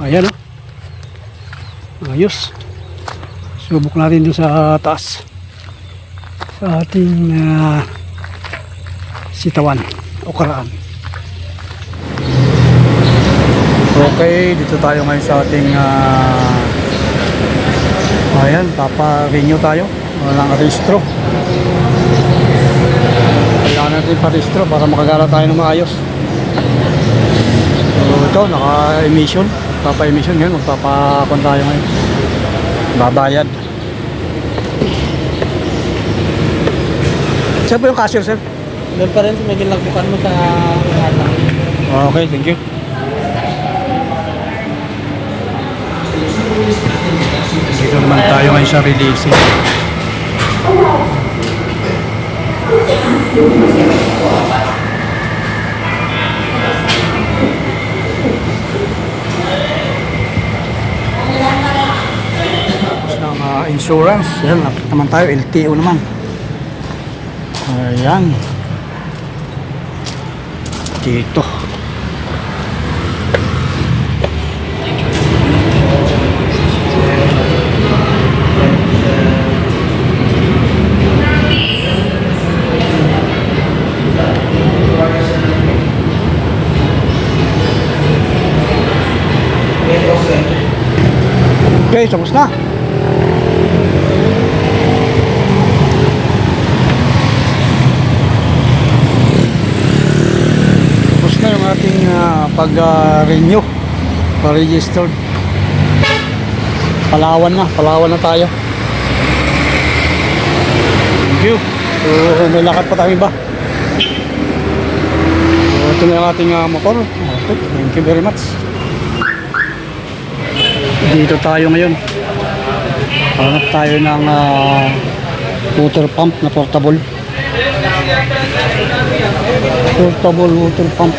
Ayan o. Ayos. Subok natin doon sa taas. Sa ating sitawan o karaan. Okay, dito tayo ngayon sa ating ayan, papa-renew tayo. Walang rehistro. Kailangan natin pa-rehistro para makagala tayo ng maayos. So ito, naka-emission. Papa-emission ngayon, magpapakon tayo ngayon. Babayad. Sir po yung cashier, sir? Doon pa rin, may ginagbukan mo sa harap. Okay, thank you. Dito naman tayo ngayon sa releasing. Tapos ng insurance. Yan, naman tayo, LTO naman. Ayan. Dito. Okay, tapos na. Tapos na yung ating pag-renew, pa-registered. Palawan na tayo. Thank you. So, may lakad pa tayo ba? So, ito na yung ating motor. Okay, thank you very much. Dito tayo ngayon. Hanap tayo ng water pump na portable. Portable water pump.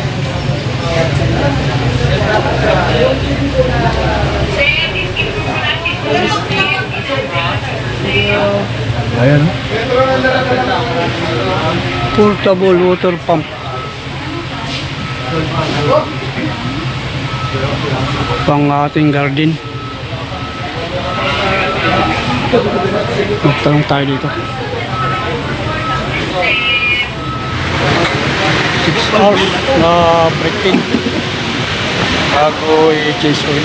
Ayan. Portable water pump. Pang ating garden. Magtanong tayo dito. 6 hours na break-in bago i-change oil.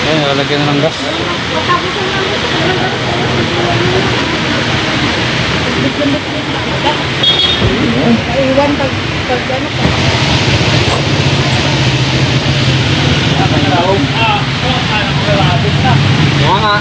Ayan, lalagyan na ng gas. Iwan pag ano pa. Mga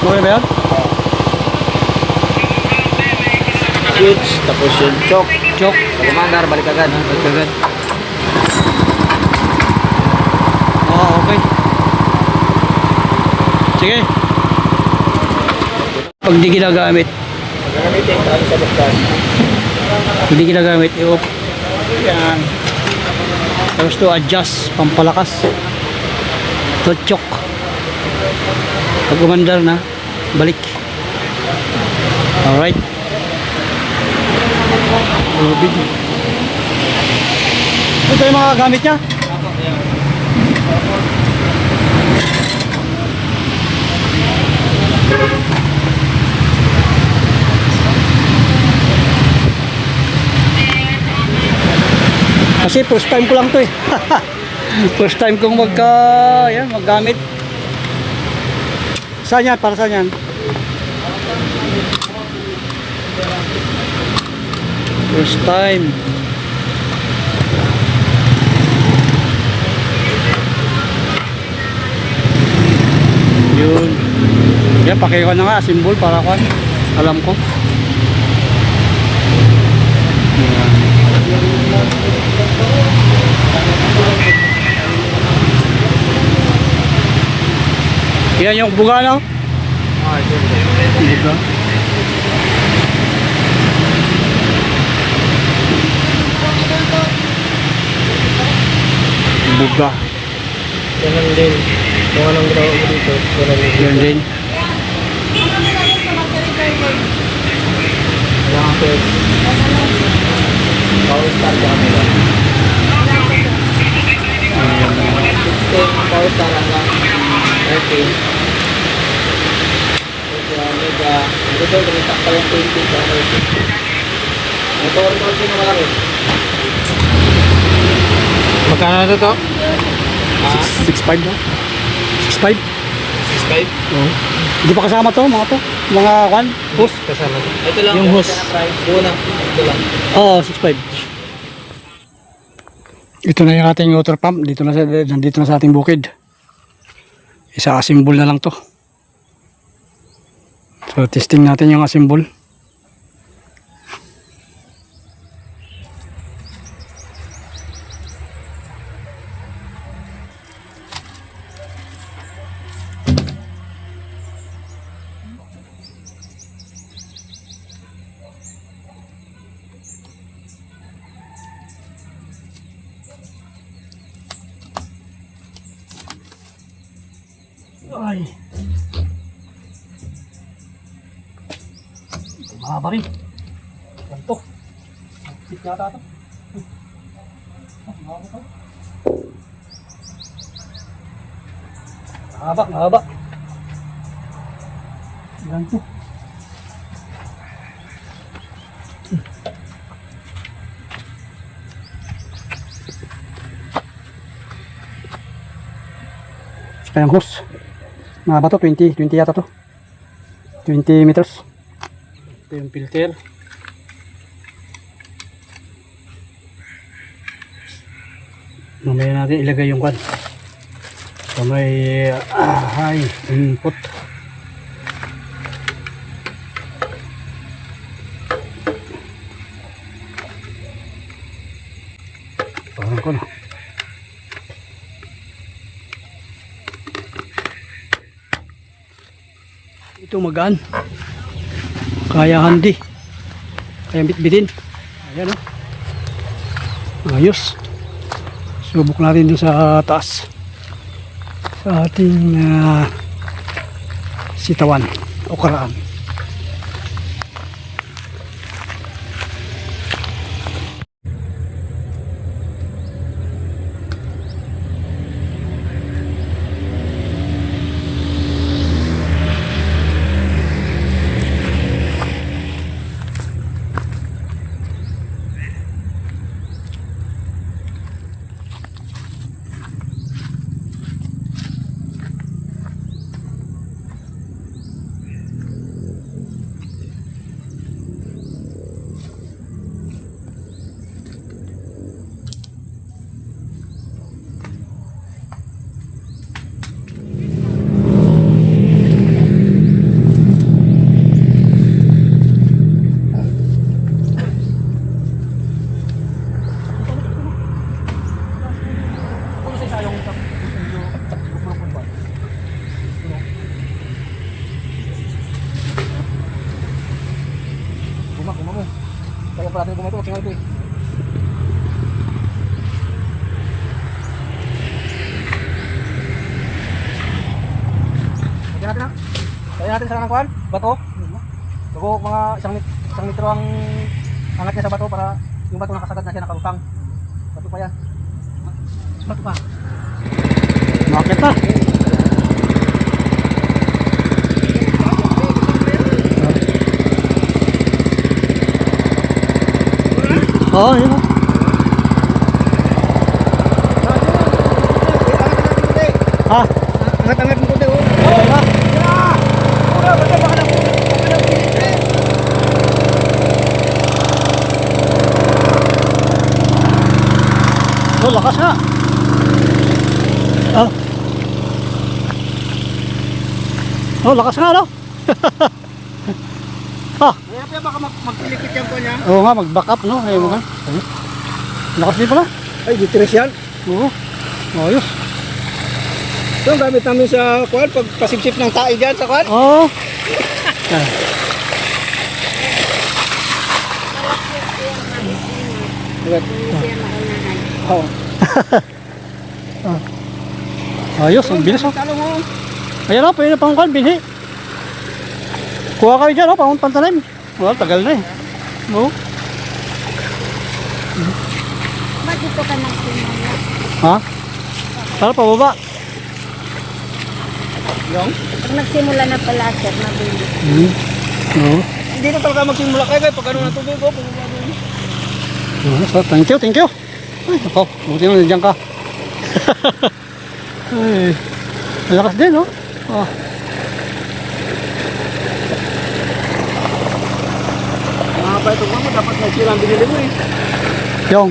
Okay ba yan? switch, tapos yung choke. Chok. Commander, balik agad. Balik agad. Okay. Sige. Pag di ginagamit, Gagamitin tayo sa buksan. hindi ginagamit, i-off. Yan. Tapos to adjust, pampalakas. To chok. Pag umandar na, balik. Alright. Tubig. Ito yung mga gamit niya. Kasi first time ko lang to eh. First time kong maggamit. Saan yan? Para saan yan? First time. Yun. Yan, pakiwan na nga, symbol para kan. Alam ko. Yan yung buga, no? Buga. Buga. Ganun din. Kung anong ginawa mo dito, ganun din. Yan din. Mga pwede. Power star kami lang. Power star lang. Okay. Mega. Ito daw, gumitak pa yung 20 sa motor ko sino malaki. Magkano na ito? 6.5 no? 6.5? 6.5? Oo. Hindi pa kasama to, mga to? Mga kwan? Hose? Kasama ito. Ito lang. Yung hose. Buo na. Ito lang. Oo, 6.5. Ito na yung ating water pump. Nandito na sa ating bukid. Isa-assemble na lang to. So, testing natin yung assemble. Ay. Mahaba rin. Ganito. Sit yata ito. Mahaba. Ganito. Kaya ang hose. Mahaba to, 20 yata to. 20 meters. Ito yung filter. Mamaya natin ilagay yung kwan. So may high input. Parang ko na. Ito magaan. Kaya handi. Kaya bitbitin. Ayan o. Ayos. Subok natin dun sa taas. Sa ating sitawan o karaan. Bumak mo. Kaya pala natin bumato, tingnan ito eh. Kaya natin ha. Kaya natin sa kuhan, bato. Bago mga isang litro ang angat niya sa bato para Yung bato nakasagad na siya nakalutang. Bato pa yan. Bato pa. Bakit pa? Oo, yun o. Ha? Angat-angat mo konti, oh. Oo ba? Oh, lakas nga. Ah. Oh, lakas nga, no? Ah. Kaya baka magpilikit yan po niya. Oo nga, mag-back up, no? Ayun nga. Ayun. Lakas din pala. Ay, ditres yan. Oo. Ayos. Ito ang gamit namin sa kuwan, pag pasipsip ng tae dyan sa kuwan. Oo. Ah. Oo. Ayos, ang bilis, oh. Talo mo. Ayan o, pwede na pang binhi. Kuha kayo dyan, pang pantanim. Well, tagal na eh. Oo. Ba't dito ka nagsimula? Ha? Para pababa. Yung? Pag nagsimula na pala, sir, mabilis. Oo. Hindi na talaga magsimula kayo kaya pag ano ng tubig ko. So, thank you, thank you. Ay, ako, buti naman nandiyan ka. Ay, malakas din, no? Oh. Mga pa ito mo, dapat nagsira ang binili mo eh. Yung.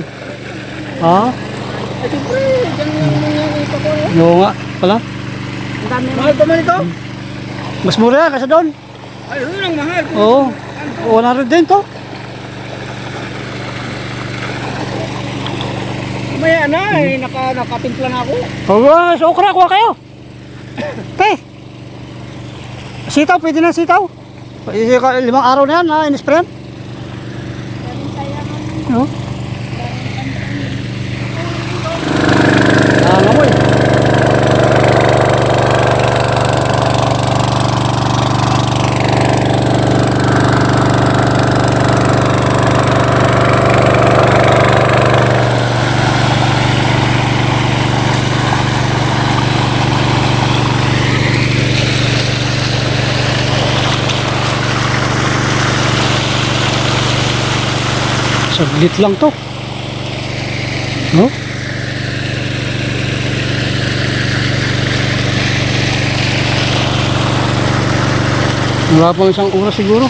Ha? Ay, siyempre, dyan yung nangyari ito ko eh. Oo nga, pala. Ang dami mo. Mahal pa man ito? Mas mura yan kasi doon. Ay, yun ang mahal. Oo. 100 din to. Maya na eh, nakatimpla na ako. Oo, sa okra, kuha kayo. Te. Sitaw, pwede na sitaw. 5 araw na yan, ha, in-spray. Oo. Ngamoy. Saglit lang to. No? Wala pang isang oras siguro.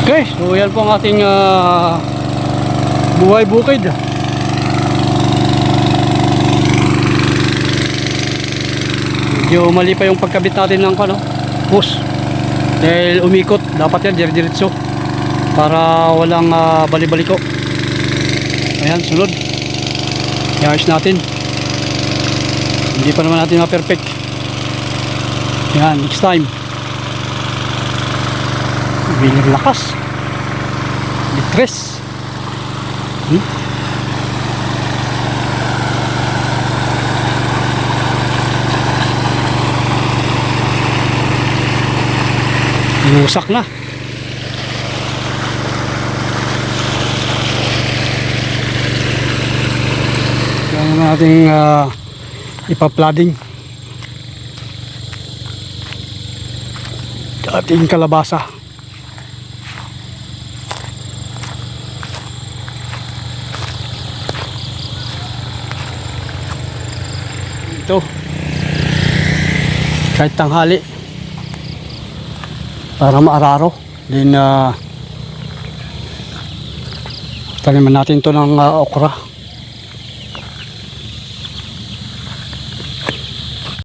Okay, so yan po ang ating buhay bukid. Medyo mali pa yung pagkabit natin ng hose. Dahil umikot, dapat yan dire-diretso para walang bali-baliko. Ayan, sunod. I-ayos natin. Hindi pa naman natin ma-perfect. Yan, next time. Bilang lakas. Litres. Lusak na. Kaya natin ipa-flooding ating kalabasa. Ito kahit tanghali para maararo din taniman natin to ng okra.